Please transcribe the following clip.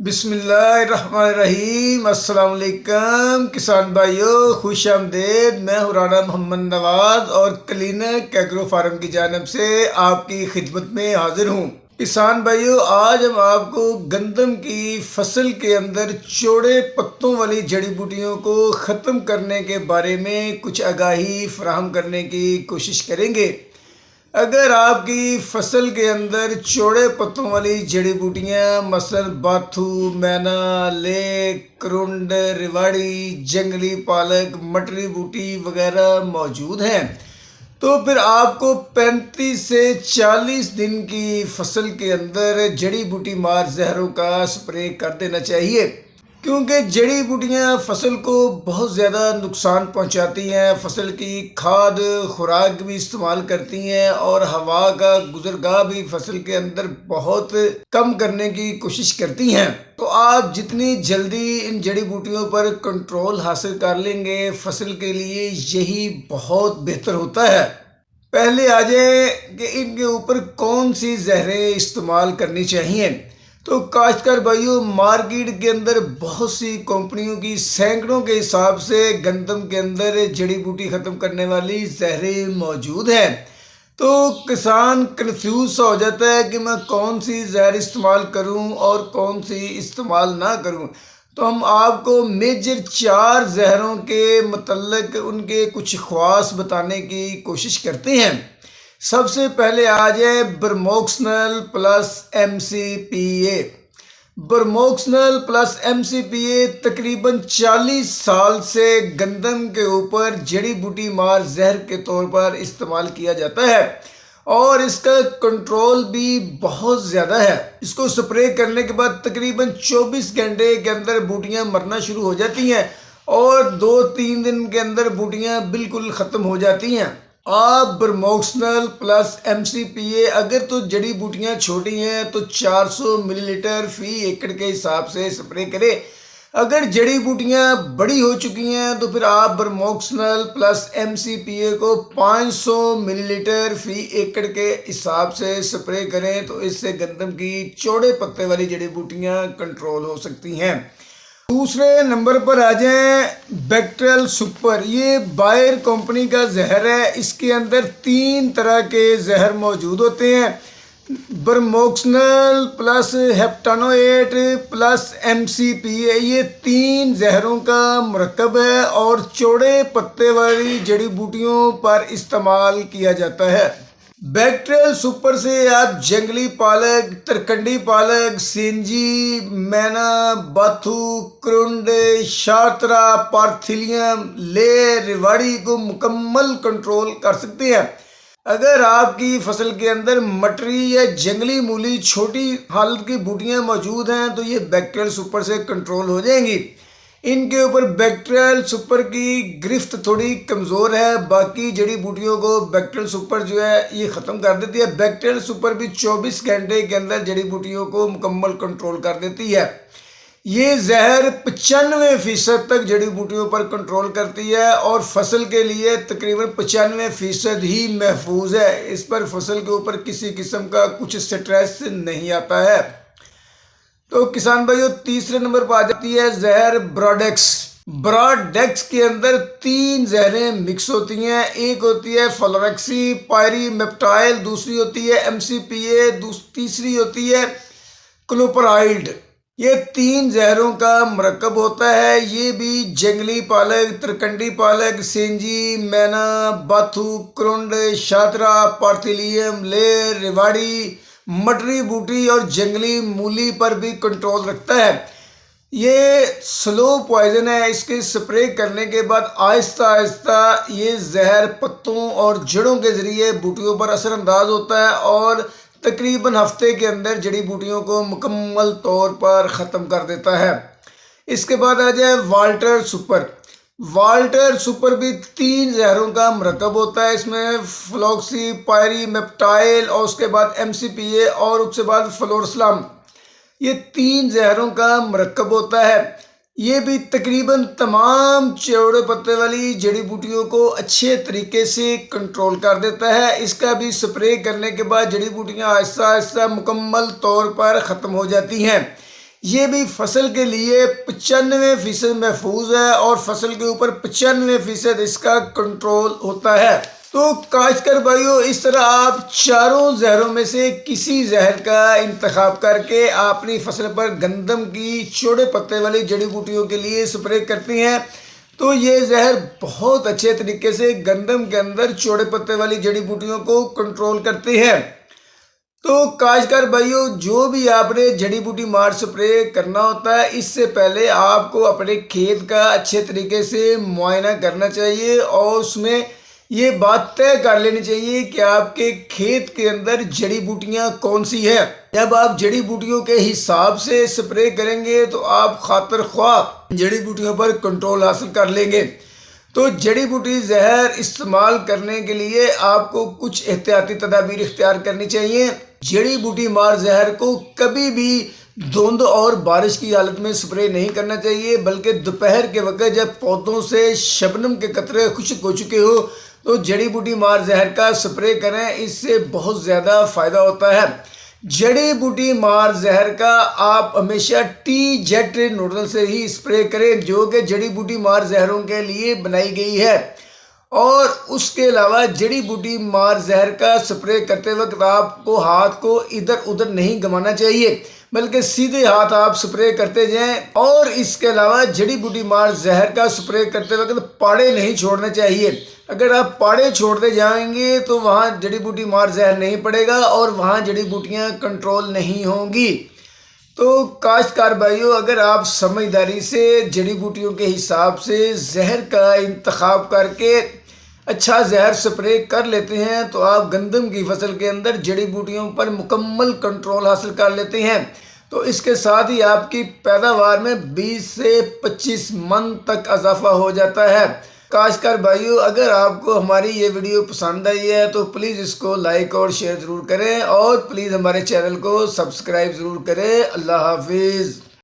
बिस्मिल्लाहिर्रहमानिर्रहीम। अस्सलाम वालेकुम किसान भाइयों, खुश आमदेद। मैं हूँ राणा मोहम्मद नवाज और क्लीनक एग्रो फार्म की जानिब से आपकी खिदमत में हाजिर हूँ। किसान भाइयों, आज हम आपको गंदम की फसल के अंदर चौड़े पत्तों वाली जड़ी बूटियों को ख़त्म करने के बारे में कुछ आगाही फराहम करने की कोशिश करेंगे। अगर आपकी फसल के अंदर चौड़े पत्तों वाली जड़ी बूटियाँ मसलन बाथू, मैना, लेक, करुंड, रिवाड़ी, जंगली पालक, मटरी बूटी वगैरह मौजूद हैं, तो फिर आपको 35 से 40 दिन की फसल के अंदर जड़ी बूटी मार जहरों का स्प्रे कर देना चाहिए, क्योंकि जड़ी बूटियाँ फसल को बहुत ज़्यादा नुकसान पहुंचाती हैं। फसल की खाद खुराक भी इस्तेमाल करती हैं और हवा का गुजरगाह भी फसल के अंदर बहुत कम करने की कोशिश करती हैं। तो आप जितनी जल्दी इन जड़ी बूटियों पर कंट्रोल हासिल कर लेंगे, फसल के लिए यही बहुत बेहतर होता है। पहले आ जाए कि इनके ऊपर कौन सी जहरें इस्तेमाल करनी चाहिए। तो काश्तकार भाइयों, मार्केट के अंदर बहुत सी कंपनियों की सैकड़ों के हिसाब से गंदम के अंदर जड़ी बूटी ख़त्म करने वाली जहरें मौजूद हैं। तो किसान कंफ्यूज सा हो जाता है कि मैं कौन सी जहर इस्तेमाल करूं और कौन सी इस्तेमाल ना करूं। तो हम आपको मेजर 4 जहरों के मतलब उनके कुछ ख़ास बताने की कोशिश करते हैं। सबसे पहले आ जाए ब्रोमोक्सिनल प्लस MCPA। ब्रोमोक्सिनल प्लस MCPA तकरीबन 40 साल से गंदम के ऊपर जड़ी बूटी मार जहर के तौर पर इस्तेमाल किया जाता है और इसका कंट्रोल भी बहुत ज़्यादा है। इसको स्प्रे करने के बाद तकरीबन 24 घंटे के अंदर बूटियाँ मरना शुरू हो जाती हैं और 2-3 दिन के अंदर बूटियाँ बिल्कुल ख़त्म हो जाती हैं। आप ब्रोमोक्सिनल प्लस MCPA अगर तो जड़ी बूटियाँ छोटी हैं तो 400 मिलीलीटर फी एकड़ के हिसाब से स्प्रे करें। अगर जड़ी बूटियाँ बड़ी हो चुकी हैं तो फिर आप ब्रोमोक्सिनल प्लस MCPA को 500 मिलीलीटर फी एकड़ के हिसाब से स्प्रे करें, तो इससे गंदम की चौड़े पत्ते वाली जड़ी बूटियाँ कंट्रोल हो सकती हैं। दूसरे नंबर पर आ जाएं बैक्टेरियल सुपर। ये बायर कंपनी का जहर है। इसके अंदर 3 तरह के जहर मौजूद होते हैं। ब्रोमोक्सिनल प्लस हेप्टानोएट प्लस MCPA, ये 3 जहरों का मरकब है और चौड़े पत्ते वाली जड़ी बूटियों पर इस्तेमाल किया जाता है। बैक्टेरियल सुपर से आप जंगली पालक, तरकंडी पालक, सिंजी, मैना, बाथू, क्रुंड, शार्तरा, पार्थिलियम, ले, रिवाड़ी को मुकम्मल कंट्रोल कर सकते हैं। अगर आपकी फसल के अंदर मटरी या जंगली मूली छोटी हालत की बूटियां मौजूद हैं तो ये बैक्टेरियल सुपर से कंट्रोल हो जाएंगी। इनके ऊपर बैक्टेरियल सुपर की गिरफ्त थोड़ी कमज़ोर है, बाकी जड़ी बूटियों को बैक्टेरियल सुपर जो है ये ख़त्म कर देती है। बैक्टेरियल सुपर भी 24 घंटे के अंदर जड़ी बूटियों को मुकम्मल कंट्रोल कर देती है। ये जहर 95% तक जड़ी बूटियों पर कंट्रोल करती है और फसल के लिए तकरीबन 95% ही महफूज है। इस पर फसल के ऊपर किसी किस्म का कुछ स्ट्रेस नहीं आता है। तो किसान भाइयों, तीसरे नंबर पर आ जाती है जहर ब्रोडेक्स। ब्रोडेक्स के अंदर 3 जहरें मिक्स होती हैं। एक होती है फ्लोरेक्सी पायरीमेप्टाइल, दूसरी होती है MCPA, तीसरी होती है क्लोपराइड। ये 3 जहरों का मरकब होता है। ये भी जंगली पालक, तरकंडी पालक, सेंजी, मैना, बाथू, क्रुंड, शातरा, पार्थिलियम, ले, रिवाड़ी, मटरी बूटी और जंगली मूली पर भी कंट्रोल रखता है। ये स्लो पॉइजन है। इसके स्प्रे करने के बाद आहिस्ता आहिस्ता ये जहर पत्तों और जड़ों के ज़रिए बूटियों पर असरअंदाज होता है और तकरीबन हफ्ते के अंदर जड़ी बूटियों को मुकम्मल तौर पर ख़त्म कर देता है। इसके बाद आ जाए वाल्टर सुपर। वाल्टर सुपर भी 3 जहरों का मरकब होता है। इसमें फ्लोक्सी पायरीमेप्टाइल और उसके बाद MCPA और उसके बाद फ्लोरसलाम, ये 3 जहरों का मरकब होता है। ये भी तकरीबन तमाम चौड़े पत्ते वाली जड़ी बूटियों को अच्छे तरीके से कंट्रोल कर देता है। इसका भी स्प्रे करने के बाद जड़ी बूटियां आहिस्ता आहिस्ता मुकम्मल तौर पर ख़त्म हो जाती हैं। ये भी फसल के लिए 95% महफूज है और फसल के ऊपर 95% इसका कंट्रोल होता है। तो काश्तकार भाइयों, इस तरह आप चारों जहरों में से किसी जहर का इंतखाब करके अपनी फसल पर गंदम की चौड़े पत्ते वाली जड़ी बूटियों के लिए स्प्रे करती हैं तो ये जहर बहुत अच्छे तरीके से गंदम के अंदर चौड़े पत्ते वाली जड़ी बूटियों को कंट्रोल करती है। तो काश्तकार भाइयों, जो भी आपने जड़ी बूटी मार स्प्रे करना होता है, इससे पहले आपको अपने खेत का अच्छे तरीके से मुआयना करना चाहिए और उसमें ये बात तय कर लेनी चाहिए कि आपके खेत के अंदर जड़ी बूटियां कौन सी है। जब आप जड़ी बूटियों के हिसाब से स्प्रे करेंगे तो आप खातिर ख्वाह जड़ी बूटियों पर कंट्रोल हासिल कर लेंगे। तो जड़ी बूटी जहर इस्तेमाल करने के लिए आपको कुछ एहतियाती तदाबीर इख्तियार करनी चाहिए। जड़ी बूटी मार जहर को कभी भी धुंध और बारिश की हालत में स्प्रे नहीं करना चाहिए, बल्कि दोपहर के वक्त जब पौधों से शबनम के कतरे खुश्क हो चुके हो तो जड़ी बूटी मार जहर का स्प्रे करें, इससे बहुत ज़्यादा फ़ायदा होता है। जड़ी बूटी मार जहर का आप हमेशा टी जेट नोडल से ही स्प्रे करें, जो कि जड़ी बूटी मार जहरों के लिए बनाई गई है। और उसके अलावा जड़ी बूटी मार जहर का स्प्रे करते वक्त आपको हाथ को इधर उधर नहीं घुमाना चाहिए, बल्कि सीधे हाथ आप स्प्रे करते जाएं। और इसके अलावा जड़ी बूटी मार जहर का स्प्रे करते वक्त पाड़े नहीं छोड़ने चाहिए। अगर आप पाड़े छोड़ते जाएंगे तो वहाँ जड़ी बूटी मार जहर नहीं पड़ेगा और वहाँ जड़ी बूटियाँ कंट्रोल नहीं होंगी। तो काश्तकार भाइयों, अगर आप समझदारी से जड़ी बूटियों के हिसाब से जहर का इंतखाब करके अच्छा जहर स्प्रे कर लेते हैं तो आप गंदम की फसल के अंदर जड़ी बूटियों पर मुकम्मल कंट्रोल हासिल कर लेते हैं। तो इसके साथ ही आपकी पैदावार में 20 से 25 मन तक इजाफा हो जाता है। काश्तकार भाइयों, अगर आपको हमारी ये वीडियो पसंद आई है तो प्लीज़ इसको लाइक और शेयर ज़रूर करें और प्लीज़ हमारे चैनल को सब्सक्राइब ज़रूर करें। अल्लाह हाफिज़।